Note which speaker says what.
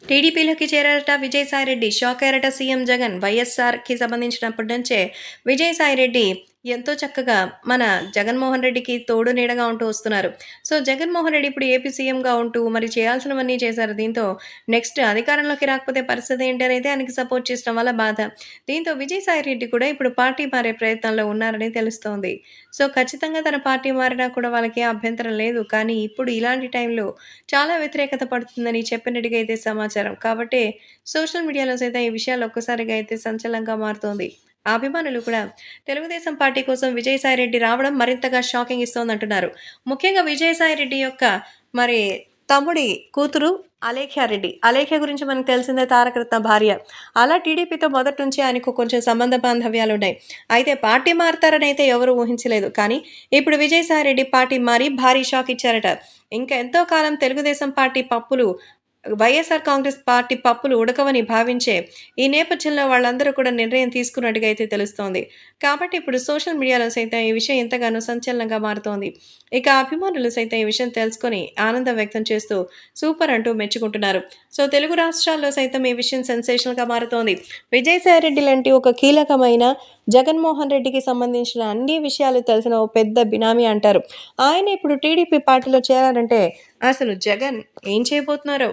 Speaker 1: టీడీపీలోకి చేరారట విజయసాయిరెడ్డి. షాక్ అయ్యారట సీఎం జగన్. వైఎస్ఆర్‌కి సంబంధించినప్పటి నుంచే విజయసాయిరెడ్డి ఎంతో చక్కగా మన జగన్మోహన్ రెడ్డికి తోడు నీడగా ఉంటూ వస్తున్నారు. సో, జగన్మోహన్ రెడ్డి ఇప్పుడు ఏపీ సీఎంగా ఉంటూ మరి చేయాల్సినవన్నీ చేశారు. దీంతో నెక్స్ట్ అధికారంలోకి రాకపోతే పరిస్థితి ఏంటి అనేది ఆయనకి సపోర్ట్ చేయడం వల్ల బాధ. దీంతో విజయసాయిరెడ్డి కూడా ఇప్పుడు పార్టీ మారే ప్రయత్నంలో ఉన్నారని తెలుస్తోంది. సో, ఖచ్చితంగా తన పార్టీ మారినా కూడా వాళ్ళకి అభ్యంతరం లేదు. కానీ ఇప్పుడు ఇలాంటి టైంలో చాలా వ్యతిరేకత పడుతుందని చెప్పినట్టుగా అయితే సమాచారం. కాబట్టే సోషల్ మీడియాలో సైతం ఈ విషయాలు ఒక్కసారిగా అయితే సంచలనంగా మారుతోంది. ఆ అభిమానులు కూడా తెలుగుదేశం పార్టీ కోసం విజయసాయిరెడ్డి రావడం మరింతగా షాకింగ్ ఇస్తోందంటున్నారు. ముఖ్యంగా విజయసాయిరెడ్డి యొక్క మరి తమ్ముడి కూతురు అలేఖ్యారెడ్డి. అలేఖ్య గురించి మనకు తెలిసిందే, తారకరత్న భార్య. అలా టీడీపీతో మొదటి నుంచి ఆయనకు కొంచెం సంబంధ బాంధవ్యాలున్నాయి. అయితే పార్టీ మారతారని అయితే ఎవరు ఊహించలేదు. కానీ ఇప్పుడు విజయసాయిరెడ్డి పార్టీ మారి భారీ షాక్ ఇచ్చారట. ఇంకా ఎంతో కాలం తెలుగుదేశం పార్టీ పప్పులు వైఎస్ఆర్ కాంగ్రెస్ పార్టీ పప్పులు ఉడకవని భావించే ఈ నేపథ్యంలో వాళ్ళందరూ కూడా నిర్ణయం తీసుకున్నట్టుగా అయితే తెలుస్తోంది. కాబట్టి ఇప్పుడు సోషల్ మీడియాలో సైతం ఈ విషయం ఎంతగానో సంచలనంగా మారుతోంది. ఇక అభిమానులు సైతం ఈ విషయం తెలుసుకొని ఆనందం వ్యక్తం చేస్తూ సూపర్ అంటూ మెచ్చుకుంటున్నారు. సో, తెలుగు రాష్ట్రాల్లో సైతం ఈ విషయం సెన్సేషనల్‌గా మారుతోంది. విజయసాయిరెడ్డి లాంటి ఒక కీలకమైన జగన్మోహన్ రెడ్డికి సంబంధించిన అన్ని విషయాలు తెలిసిన ఓ పెద్ద బినామీ అంటారు. ఆయన ఇప్పుడు టీడీపీ పార్టీలో చేరారంటే అసలు జగన్ ఏం చేయబోతున్నారో?